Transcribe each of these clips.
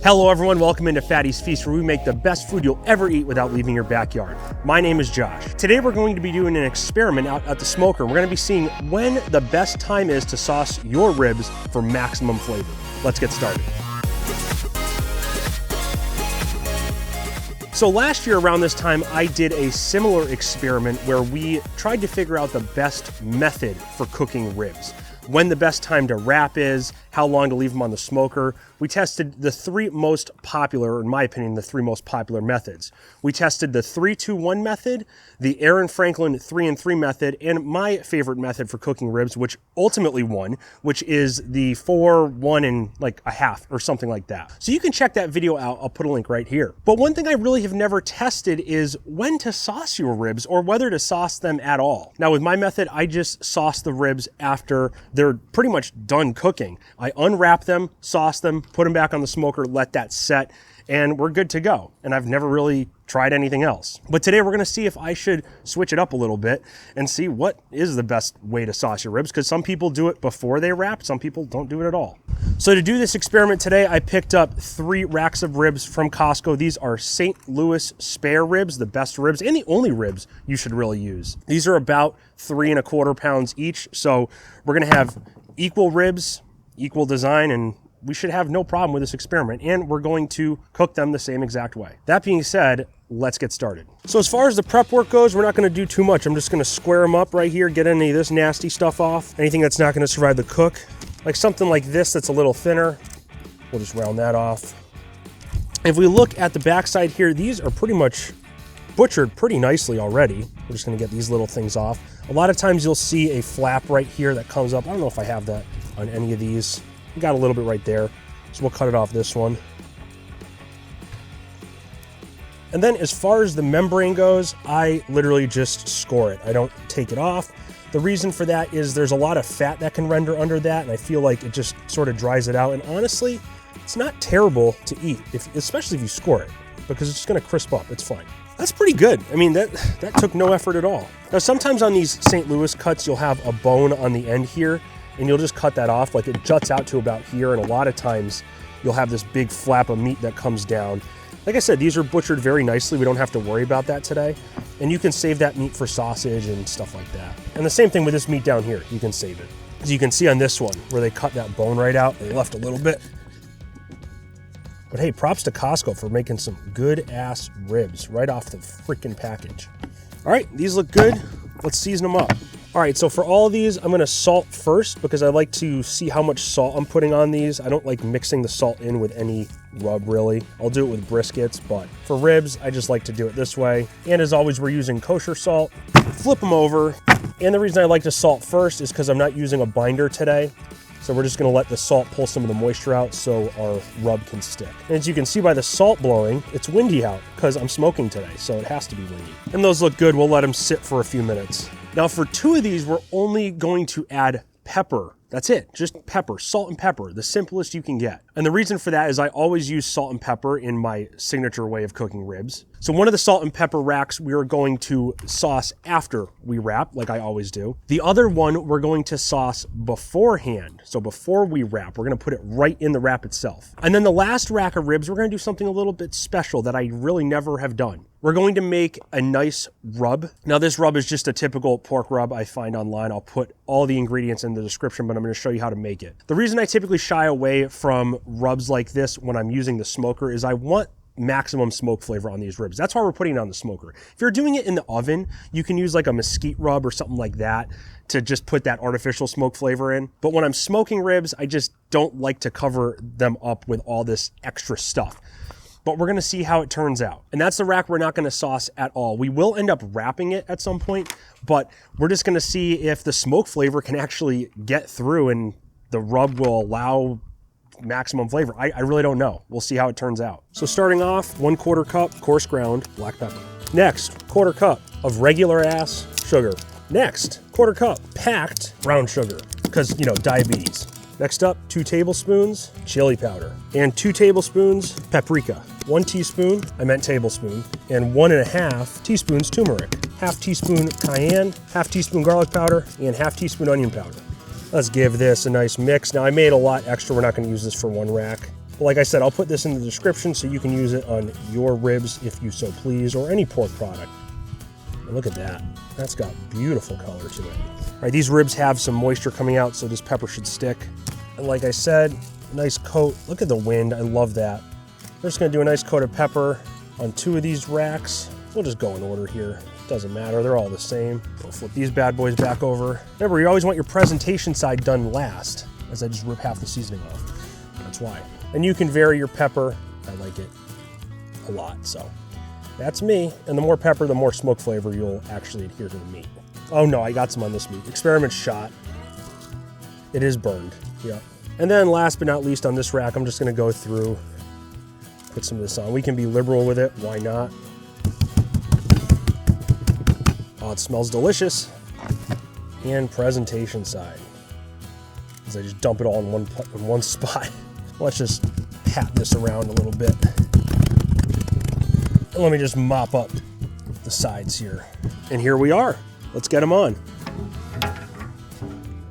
Hello everyone, welcome into Fatty's Feast, where we make the best food you'll ever eat without leaving your backyard. My name is Josh. Today we're going to be doing an experiment out at the smoker. We're going to be seeing when the best time is to sauce your ribs for maximum flavor. Let's get started. So last year around this time, I did a similar experiment where we tried to figure out the best method for cooking ribs. When the best time to wrap is, how long to leave them on the smoker. We tested the three most popular, in my opinion, the three most popular methods. We tested the 3-2-1 method, the Aaron Franklin 3-and-3 method, and my favorite method for cooking ribs, which ultimately won, which is the 4-1-1/2 or something like that. So you can check that video out. I'll put a link right here. But one thing I really have never tested is when to sauce your ribs or whether to sauce them at all. Now with my method, I just sauce the ribs after they're pretty much done cooking. I unwrap them, sauce them, put them back on the smoker, let that set, and we're good to go. And I've never really tried anything else. But today we're gonna see if I should switch it up a little bit and see what is the best way to sauce your ribs, because some people do it before they wrap, some people don't do it at all. So to do this experiment today, I picked up 3 racks of ribs from Costco. These are St. Louis spare ribs, the best ribs and the only ribs you should really use. These are about 3¼ pounds each. So we're gonna have equal ribs, equal design, and we should have no problem with this experiment, and we're going to cook them the same exact way. That being said, let's get started. So as far as the prep work goes, we're not gonna do too much. I'm just gonna square them up right here, get any of this nasty stuff off, anything that's not gonna survive the cook. Like something like this that's a little thinner, we'll just round that off. If we look at the backside here, these are pretty much butchered pretty nicely already. We're just gonna get these little things off. A lot of times you'll see a flap right here that comes up. I don't know if I have that on any of these. We got a little bit right there, so we'll cut it off this one. And then as far as the membrane goes, I literally just score it. I don't take it off. The reason for that is there's a lot of fat that can render under that, and I feel like it just sort of dries it out. And honestly, it's not terrible to eat, especially if you score it, because it's just gonna crisp up, it's fine. That's pretty good. I mean, that took no effort at all. Now, sometimes on these St. Louis cuts, you'll have a bone on the end here, and you'll just cut that off. Like it juts out to about here, and a lot of times you'll have this big flap of meat that comes down. Like I said, these are butchered very nicely. We don't have to worry about that today. And you can save that meat for sausage and stuff like that. And the same thing with this meat down here, you can save it. As you can see on this one, where they cut that bone right out, they left a little bit. But hey, props to Costco for making some good ass ribs right off the freaking package. All right, these look good. Let's season them up. All right, so for all of these, I'm gonna salt first because I like to see how much salt I'm putting on these. I don't like mixing the salt in with any rub, really. I'll do it with briskets, but for ribs, I just like to do it this way. And as always, we're using kosher salt. Flip them over. And the reason I like to salt first is because I'm not using a binder today. So we're just gonna let the salt pull some of the moisture out so our rub can stick. And as you can see by the salt blowing, it's windy out because I'm smoking today, so it has to be windy. And those look good. We'll let them sit for a few minutes. Now for 2 of these, we're only going to add pepper. That's it, just pepper, salt and pepper, the simplest you can get. And the reason for that is I always use salt and pepper in my signature way of cooking ribs. So one of the salt and pepper racks we are going to sauce after we wrap, like I always do. The other one we're going to sauce beforehand. So before we wrap, we're gonna put it right in the wrap itself. And then the last rack of ribs, we're gonna do something a little bit special that I really never have done. We're going to make a nice rub. Now this rub is just a typical pork rub I find online. I'll put all the ingredients in the description, but I'm gonna show you how to make it. The reason I typically shy away from rubs like this when I'm using the smoker is I want maximum smoke flavor on these ribs. That's why we're putting it on the smoker. If you're doing it in the oven, you can use like a mesquite rub or something like that to just put that artificial smoke flavor in. But when I'm smoking ribs, I just don't like to cover them up with all this extra stuff. But we're gonna see how it turns out. And that's the rack we're not gonna sauce at all. We will end up wrapping it at some point, but we're just gonna see if the smoke flavor can actually get through and the rub will allow maximum flavor. I really don't know. We'll see how it turns out. So starting off, 1/4 cup coarse ground black pepper. Next, 1/4 cup of regular ass sugar. Next, 1/4 cup packed brown sugar, because, you know, diabetes. Next up, 2 tablespoons chili powder and 2 tablespoons paprika. 1 teaspoon, I meant tablespoon, and 1½ teaspoons turmeric. 1/2 teaspoon cayenne, 1/2 teaspoon garlic powder, and 1/2 teaspoon onion powder. Let's give this a nice mix. Now I made a lot extra. We're not gonna use this for one rack. Like I said, I'll put this in the description so you can use it on your ribs if you so please, or any pork product. And look at that. That's got beautiful color to it. All right, these ribs have some moisture coming out, so this pepper should stick. And like I said, nice coat. Look at the wind. I love that. We're just going to do a nice coat of pepper on 2 of these racks. We'll just go in order here. Doesn't matter. They're all the same. We'll flip these bad boys back over. Remember, you always want your presentation side done last, as I just rip half the seasoning off. That's why. And you can vary your pepper. I like it a lot, so that's me. And the more pepper, the more smoke flavor you'll actually adhere to the meat. Oh no, I got some on this meat. Experiment shot. It is burned. Yep. And then last but not least on this rack, I'm just going to go through, put some of this on. We can be liberal with it. Why not? Oh, it smells delicious. And presentation side. As I just dump it all in one spot. Let's just pat this around a little bit. And let me just mop up the sides here. And here we are. Let's get them on. All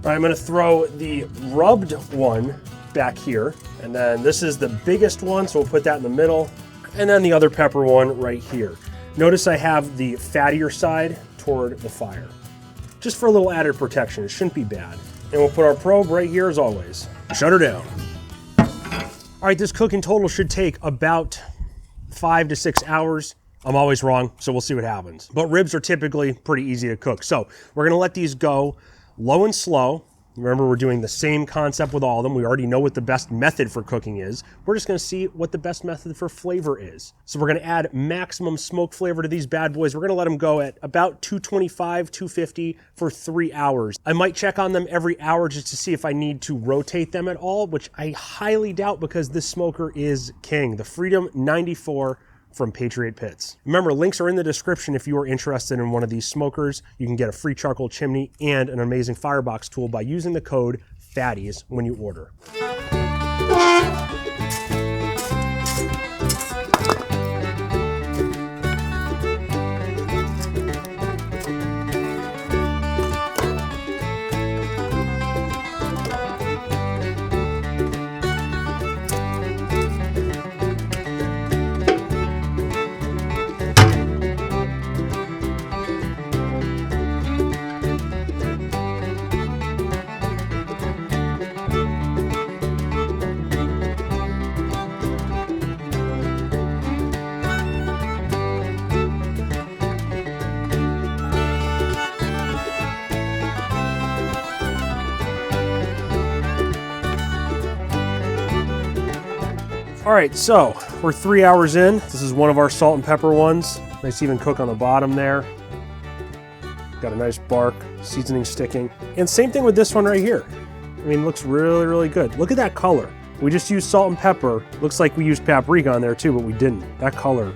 right, I'm going to throw the rubbed one back here. And then this is the biggest one, so we'll put that in the middle. And then the other pepper one right here. Notice I have the fattier side toward the fire. Just for a little added protection. It shouldn't be bad. And we'll put our probe right here as always. Shut her down. All right, this cooking total should take about 5 to 6 hours. I'm always wrong, so we'll see what happens. But ribs are typically pretty easy to cook. So we're gonna let these go low and slow. Remember, we're doing the same concept with all of them. We already know what the best method for cooking is. We're just gonna see what the best method for flavor is. So we're gonna add maximum smoke flavor to these bad boys. We're gonna let them go at about 225, 250 for 3 hours. I might check on them every hour just to see if I need to rotate them at all, which I highly doubt because this smoker is king. The Freedom 94 from Patriot Pits. Remember, links are in the description if you are interested in one of these smokers. You can get a free charcoal chimney and an amazing firebox tool by using the code FATTIES when you order. All right, so we're 3 hours in. This is one of our salt and pepper ones. Nice even cook on the bottom there. Got a nice bark, seasoning sticking. And same thing with this one right here. I mean, it looks really, really good. Look at that color. We just used salt and pepper. Looks like we used paprika on there too, but we didn't. That color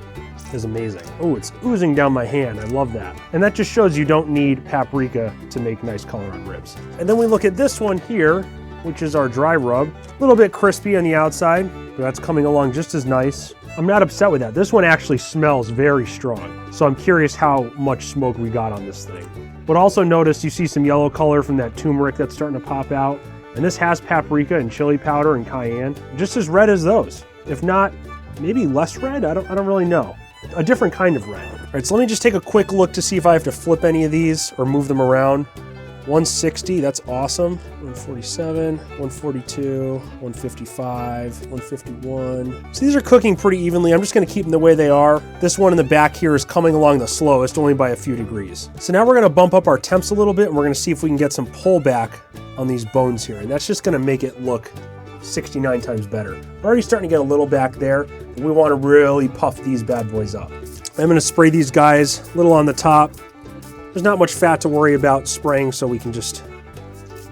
is amazing. Oh, it's oozing down my hand. I love that. And that just shows you don't need paprika to make nice color on ribs. And then we look at this one here, which is our dry rub. A little bit crispy on the outside, but that's coming along just as nice. I'm not upset with that. This one actually smells very strong. So I'm curious how much smoke we got on this thing. But also notice you see some yellow color from that turmeric that's starting to pop out. And this has paprika and chili powder and cayenne, just as red as those. If not, maybe less red, I don't really know. A different kind of red. All right, so let me just take a quick look to see if I have to flip any of these or move them around. 160, that's awesome. 147, 142, 155, 151. So these are cooking pretty evenly. I'm just gonna keep them the way they are. This one in the back here is coming along the slowest, only by a few degrees. So now we're gonna bump up our temps a little bit and we're gonna see if we can get some pullback on these bones here. And that's just gonna make it look 69 times better. We're already starting to get a little back there. We wanna really puff these bad boys up. I'm gonna spray these guys a little on the top. There's not much fat to worry about spraying, so we can just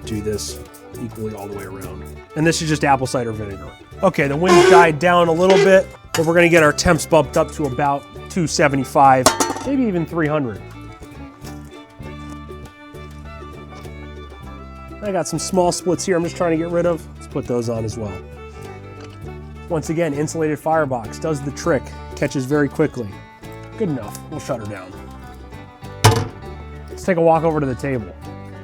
do this equally all the way around. And this is just apple cider vinegar. Okay, the wind died down a little bit, but we're gonna get our temps bumped up to about 275, maybe even 300. I got some small splits here I'm just trying to get rid of. Let's put those on as well. Once again, insulated firebox does the trick, catches very quickly. Good enough, we'll shut her down. Let's take a walk over to the table.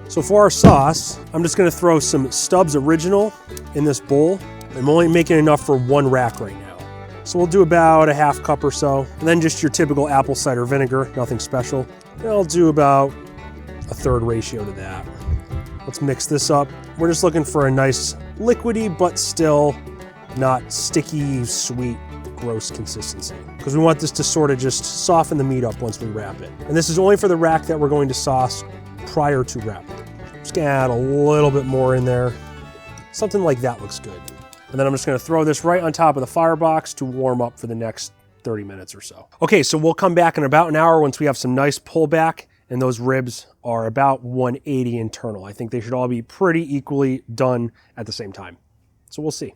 So for our sauce, I'm just gonna throw some Stubbs Original in this bowl. I'm only making enough for one rack right now. So we'll do about a half cup or so. And then just your typical apple cider vinegar, nothing special. And I'll do about a third ratio to that. Let's mix this up. We're just looking for a nice liquidy, but still not sticky, sweet, gross consistency. Because we want this to sort of just soften the meat up once we wrap it. And this is only for the rack that we're going to sauce prior to wrapping. Just gonna add a little bit more in there. Something like that looks good. And then I'm just gonna throw this right on top of the firebox to warm up for the next 30 minutes or so. Okay, so we'll come back in about an hour once we have some nice pullback, and those ribs are about 180 internal. I think they should all be pretty equally done at the same time. So we'll see.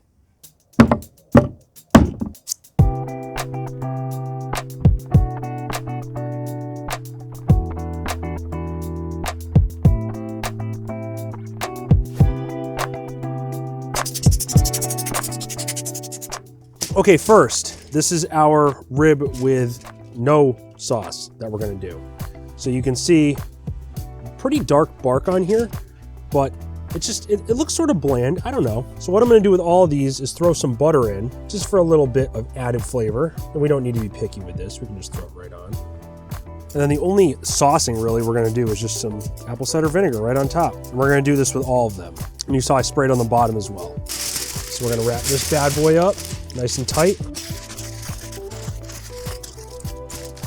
Okay, first, this is our rib with no sauce that we're gonna do. So you can see pretty dark bark on here, but it looks sort of bland, I don't know. So what I'm gonna do with all of these is throw some butter in, just for a little bit of added flavor. And we don't need to be picky with this, we can just throw it right on. And then the only saucing really we're gonna do is just some apple cider vinegar right on top. And we're gonna do this with all of them. And you saw I sprayed on the bottom as well. So we're gonna wrap this bad boy up, nice and tight.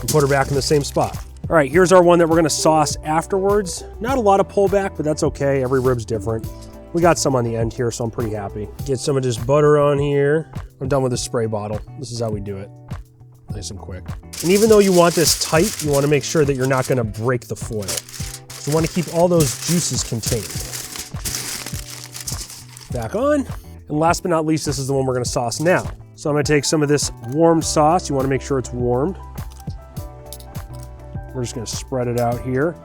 And put her back in the same spot. All right, here's our one that we're gonna sauce afterwards. Not a lot of pullback, but that's okay. Every rib's different. We got some on the end here, so I'm pretty happy. Get some of this butter on here. I'm done with the spray bottle. This is how we do it. Nice and quick. And even though you want this tight, you wanna make sure that you're not gonna break the foil. So you wanna keep all those juices contained. Back on. And last but not least, this is the one we're gonna sauce now. So I'm gonna take some of this warmed sauce. You wanna make sure it's warmed. We're just gonna spread it out here.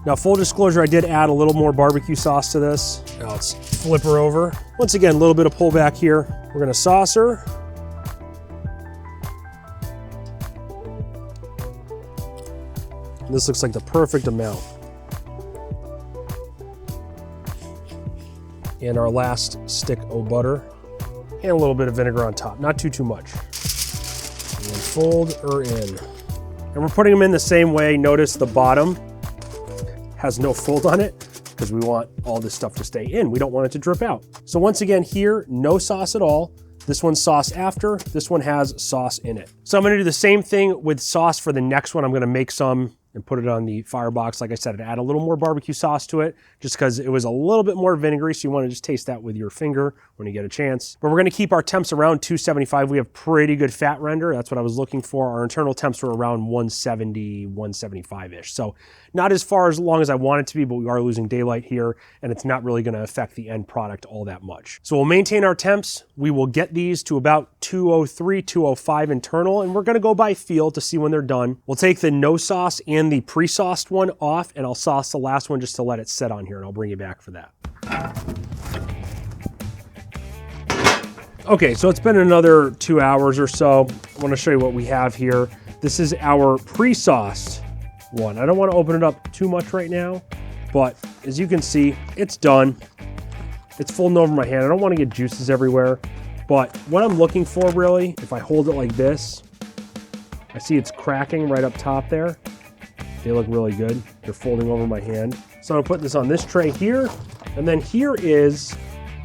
Now, full disclosure, I did add a little more barbecue sauce to this. Now let's flip her over. Once again, a little bit of pullback here. We're gonna sauce her. And this looks like the perfect amount. And our last stick of butter. And a little bit of vinegar on top, not too much. And then fold her in. And we're putting them in the same way. Notice the bottom has no fold on it because we want all this stuff to stay in. We don't want it to drip out. So once again here, no sauce at all. This one's sauce after, this one has sauce in it. So I'm gonna do the same thing with sauce for the next one. I'm gonna make some and put it on the firebox. Like I said, add a little more barbecue sauce to it just because it was a little bit more vinegary, so you want to just taste that with your finger when you get a chance. But we're going to keep our temps around 275. We have pretty good fat render. That's what I was looking for. Our internal temps were around 170, 175-ish. So not as far as long as I want it to be, but we are losing daylight here, and it's not really going to affect the end product all that much. So we'll maintain our temps. We will get these to about 203, 205 internal, and we're going to go by feel to see when they're done. We'll take the no sauce and the pre-sauced one off, and I'll sauce the last one just to let it sit on here, and I'll bring you back for that. Okay, so it's been another 2 hours or so. I want to show you what we have here. This is our pre-sauced one. I don't want to open it up too much right now, but as you can see, it's done. It's folding over my hand. I don't want to get juices everywhere, but what I'm looking for really, if I hold it like this, I see it's cracking right up top there. They look really good. They're folding over my hand. So I'm gonna put this on this tray here, and then here is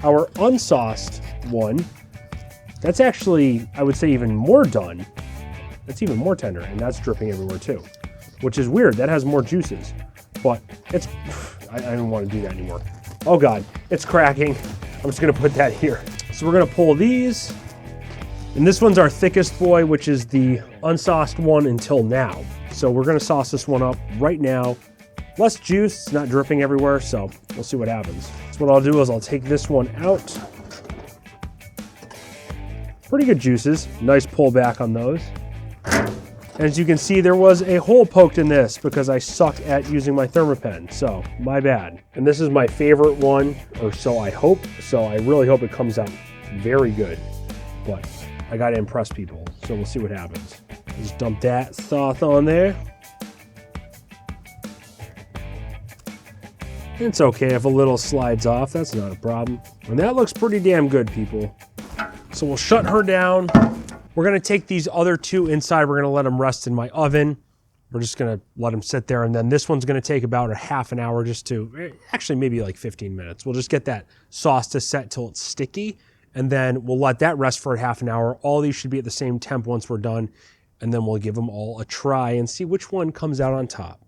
our unsauced one. That's actually, I would say, even more done. That's even more tender, and that's dripping everywhere too, which is weird. That has more juices, but it's, I don't want to do that anymore. Oh God, it's cracking. I'm just gonna put that here. So we're gonna pull these, and this one's our thickest boy, which is the unsauced one until now. So we're gonna sauce this one up right now. Less juice, it's not dripping everywhere, so we'll see what happens. So what I'll do is I'll take this one out. Pretty good juices, nice pullback on those. As you can see, there was a hole poked in this because I suck at using my Thermapen, so my bad. And this is my favorite one, or so I hope. So I really hope it comes out very good, but I gotta impress people, so we'll see what happens. Just dump that sauce on there. It's okay if a little slides off, that's not a problem. And that looks pretty damn good, people. So we'll shut her down. We're gonna take these other two inside. We're gonna let them rest in my oven. We're just gonna let them sit there. And then this one's gonna take about a half an hour just to, actually maybe like 15 minutes. We'll just get that sauce to set till it's sticky. And then we'll let that rest for a half an hour. All these should be at the same temp once we're done. And then we'll give them all a try and see which one comes out on top.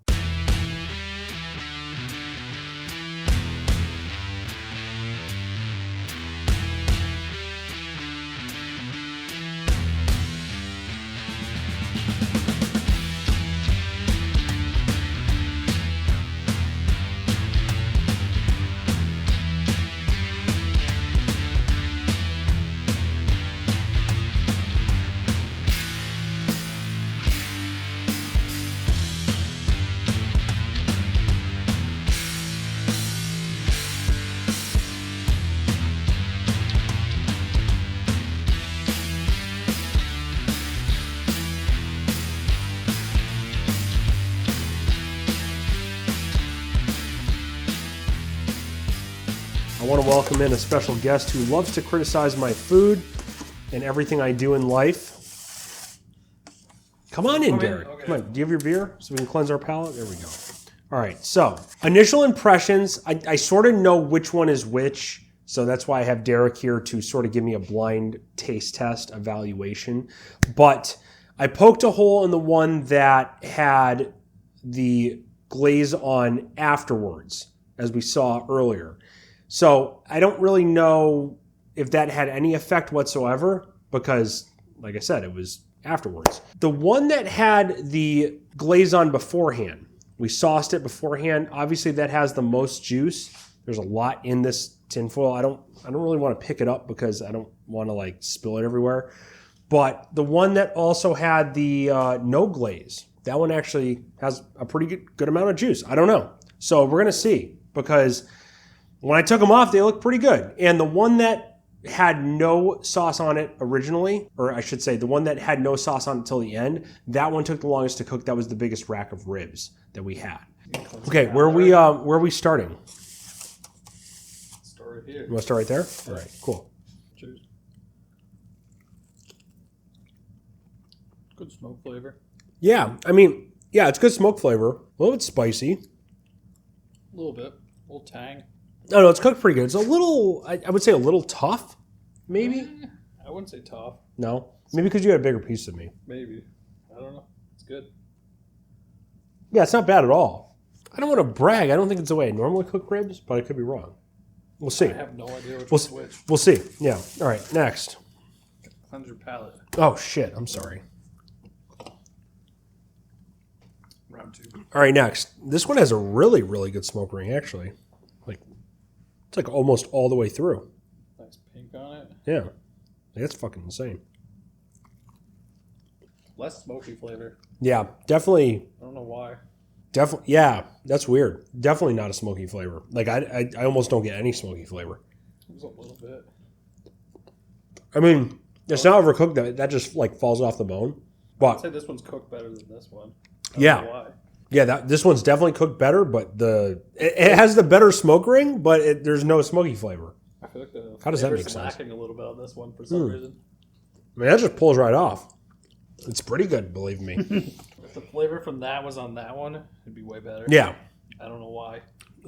I want to welcome in a special guest who loves to criticize my food and everything I do in life. Come on in, Derek. Okay. Come on. Do you have your beer so we can cleanse our palate? There we go. All right. So, initial impressions. I sort of know which one is which. So that's why I have Derek here to sort of give me a blind taste test evaluation. But I poked a hole in the one that had the glaze on afterwards, as we saw earlier. So I don't really know if that had any effect whatsoever because, like I said, it was afterwards. The one that had the glaze on beforehand, we sauced it beforehand. Obviously, that has the most juice. There's a lot in this tinfoil. I don't really want to pick it up because I don't want to like spill it everywhere. But the one that also had the no glaze, that one actually has a pretty good amount of juice. I don't know. So we're gonna see because when I took them off, they looked pretty good. And the one that had no sauce on it originally, or I should say the one that had no sauce on it until the end, that one took the longest to cook. That was the biggest rack of ribs that we had. Okay, where are we starting? Start right here. You want to start right there? All right, cool. Cheers. Good smoke flavor. Yeah, I mean, yeah, it's good smoke flavor. A little bit spicy. A little bit. A little tang. No, it's cooked pretty good. It's a little, I would say a little tough, maybe? I wouldn't say tough. No? Maybe because you had a bigger piece than me. Maybe. I don't know. It's good. Yeah, it's not bad at all. I don't want to brag. I don't think it's the way I normally cook ribs, but I could be wrong. We'll see. I have no idea which one's which. We'll see. Yeah. All right, next. Cleanse your palate. Oh, shit. I'm sorry. Round 2. All right, next. This one has a really, really good smoke ring, actually. It's like almost all the way through. Nice pink on it. Yeah. That's fucking insane. Less smoky flavor. Yeah, definitely. I don't know why. Definitely. Yeah, that's weird. Definitely not a smoky flavor. Like, I almost don't get any smoky flavor. It was a little bit. I mean, it's not overcooked. That just, like, falls off the bone. But I'd say this one's cooked better than this one. I yeah. don't know why. Yeah, this one's definitely cooked better, but it has the better smoke ring, but there's no smoky flavor. I feel like the How does that make flavor's sense? lacking a little bit on this one for some reason. I mean, that just pulls right off. It's pretty good, believe me. If the flavor from that was on that one, it'd be way better. Yeah. I don't know why.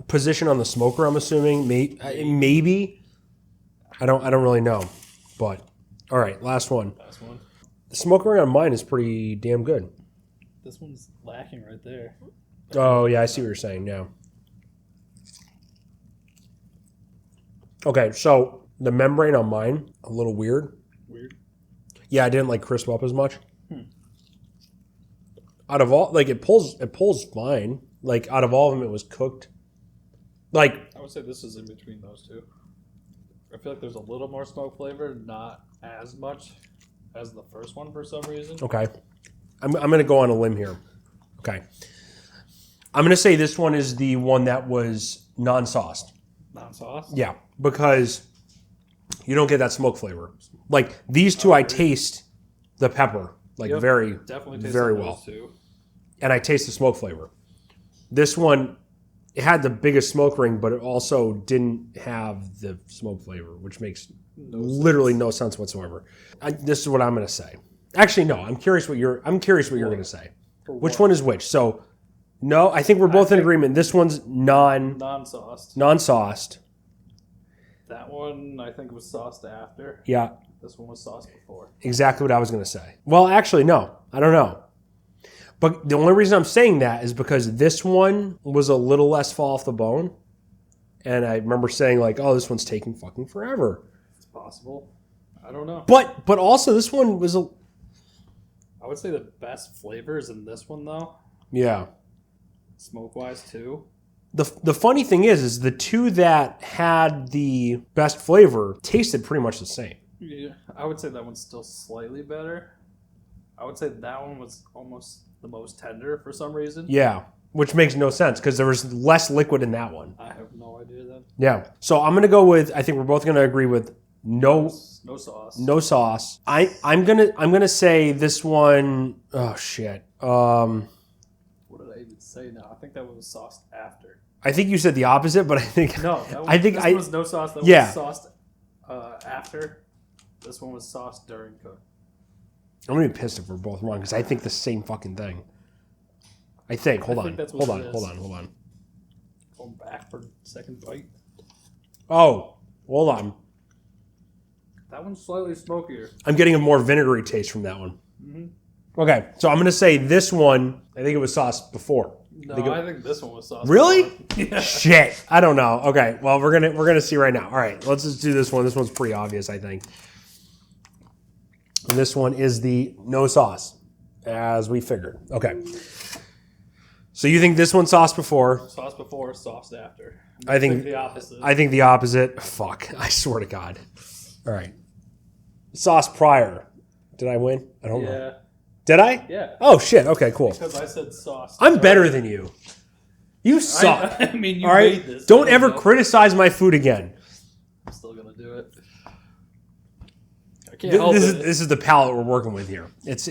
Position on the smoker, I'm assuming. Maybe. I don't really know. But, all right, last one. Last one. The smoke ring on mine is pretty damn good. This one's lacking right there. Oh, yeah, I see what you're saying, yeah. Okay, so the membrane on mine, a little weird. Weird? Yeah, I didn't like crisp up as much. Out of all, like, it pulls fine. Like, out of all of them, it was cooked. Like, I would say this is in between those two. I feel like there's a little more smoke flavor, not as much as the first one for some reason. okay. I'm going to go on a limb here. Okay. I'm going to say this one is the one that was non-sauced. Non-sauce? Yeah, because you don't get that smoke flavor. Like, these two, I taste the pepper, like, definitely very well. Too. And I taste the smoke flavor. This one it had the biggest smoke ring, but it also didn't have the smoke flavor, which makes literally no sense whatsoever. This is what I'm going to say. Actually, no. I'm curious what you're going to say. Which one is which? So, no, I think we're both in agreement. This one's non-sauced. Non-sauced. That one, I think, was sauced after. Yeah. This one was sauced before. Exactly what I was going to say. Well, actually, no. I don't know. But the only reason I'm saying that is because this one was a little less fall off the bone. And I remember saying, like, oh, this one's taking fucking forever. It's possible. I don't know. But also, this one was a... I would say the best flavors in this one, though. Yeah. Smoke-wise, too. The funny thing is the two that had the best flavor tasted pretty much the same. Yeah, I would say that one's still slightly better. I would say that one was almost the most tender for some reason. Yeah, which makes no sense because there was less liquid in that one. I have no idea then. Yeah, so I'm gonna go with. I think we're both gonna agree with no sauce. No sauce. I'm gonna say this one. Oh shit. What did I even say now? I think that one was sauced after. I think you said the opposite, but I think no. That one, I think this was no sauce. That yeah. was sauced after. This one was sauced during cook. I'm gonna be pissed if we're both wrong because I think the same fucking thing. I think. Hold on. Going back for second bite. Oh, hold on. That one's slightly smokier. I'm getting a more vinegary taste from that one. Mm-hmm. Okay, so I'm going to say this one, I think it was sauced before. No, I think this one was sauced. Really? Yeah. Shit. I don't know. Okay, well, we're gonna see right now. All right, let's just do this one. This one's pretty obvious, I think. And this one is the no sauce, as we figured. Okay. So you think this one sauced before? Sauced before, sauced after. I think the opposite. I think the opposite. Fuck. I swear to God. All right. Sauce prior. Did I win? I don't know. Did I? Yeah. Oh, shit. Okay, cool. Because I said sauce. I'm better than you. You suck. I mean, you all right? made this. Don't ever criticize my food again. I'm still going to do it. I can't help it. This is the palate we're working with here. It's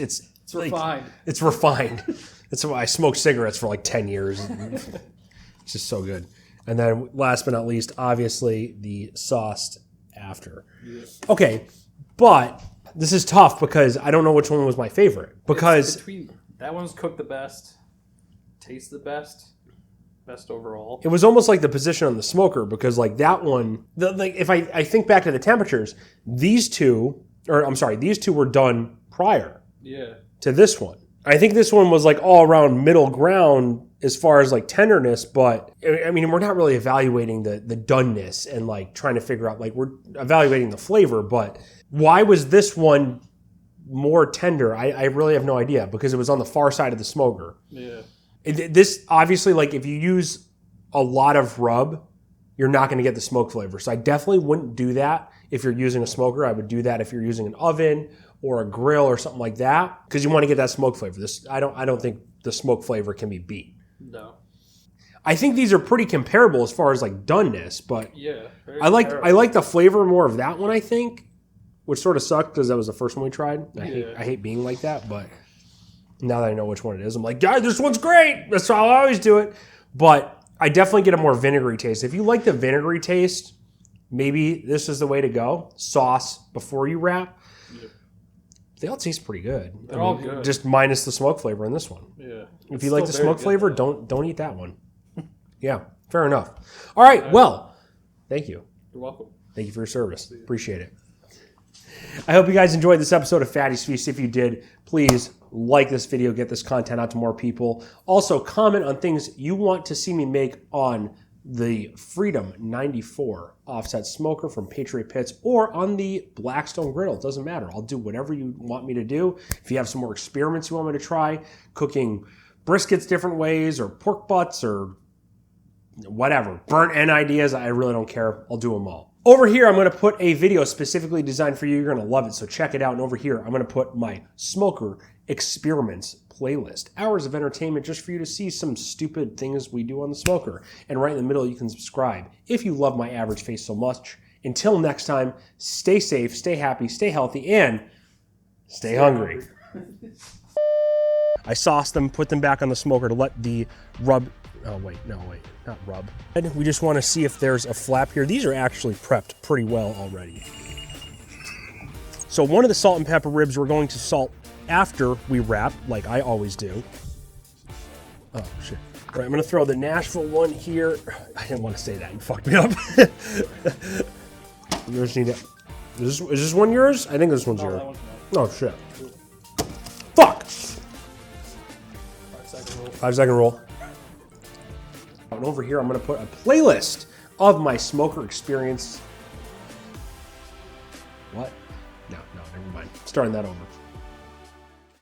refined. It's refined. That's why I smoked cigarettes for like 10 years. It's just so good. And then last but not least, obviously, the sauced after. Yeah. Okay, but this is tough because I don't know which one was my favorite. Because that one's cooked the best, tastes the best overall. It was almost like the position on the smoker because like that one, if I think back to the temperatures, these two were done prior to this one. I think this one was like all around middle ground as far as like tenderness, but I mean, we're not really evaluating the doneness and like trying to figure out, like we're evaluating the flavor, but why was this one more tender? I really have no idea because it was on the far side of the smoker. Yeah. This obviously, like if you use a lot of rub, you're not going to get the smoke flavor. So I definitely wouldn't do that if you're using a smoker. I would do that if you're using an oven or a grill or something like that because you want to get that smoke flavor. I don't think the smoke flavor can be beat. No. I think these are pretty comparable as far as like doneness, but I like the flavor more of that one, I think, which sort of sucked because that was the first one we tried. I hate being like that, but now that I know which one it is, I'm like, guys, this one's great. That's how I always do it. But I definitely get a more vinegary taste. If you like the vinegary taste, maybe this is the way to go. Sauce before you wrap. Yep. They all taste pretty good. They're all good. Just minus the smoke flavor in this one. Yeah. If you like the smoke flavor, don't eat that one. Yeah, fair enough. All right, well, thank you. You're welcome. Thank you for your service. Appreciate it. I hope you guys enjoyed this episode of Fatty's Feast. If you did, please like this video, get this content out to more people. Also, comment on things you want to see me make on the Freedom 94 offset smoker from Patriot Pits or on the Blackstone griddle. It doesn't matter. I'll do whatever you want me to do. If you have some more experiments you want me to try, cooking briskets different ways or pork butts or whatever, burnt end ideas, I really don't care. I'll do them all. Over here, I'm going to put a video specifically designed for you. You're going to love it, so check it out. And over here, I'm going to put my Smoker Experiments playlist. Hours of entertainment just for you to see some stupid things we do on the smoker. And right in the middle, you can subscribe if you love my average face so much. Until next time, stay safe, stay happy, stay healthy, and stay hungry. I sauced them, put them back on the smoker to let the rub Oh, wait, no, wait, not rub. And we just want to see if there's a flap here. These are actually prepped pretty well already. So one of the salt and pepper ribs we're going to salt after we wrap, like I always do. Oh, shit. All right, I'm going to throw the Nashville one here. I didn't want to say that. You fucked me up. You just need it. Is this one yours? I think this one's yours. Oh, shit. Fuck! 5-second rule. 5-second rule. And over here, I'm going to put a playlist of my smoker experience. What? No, never mind. Starting that over.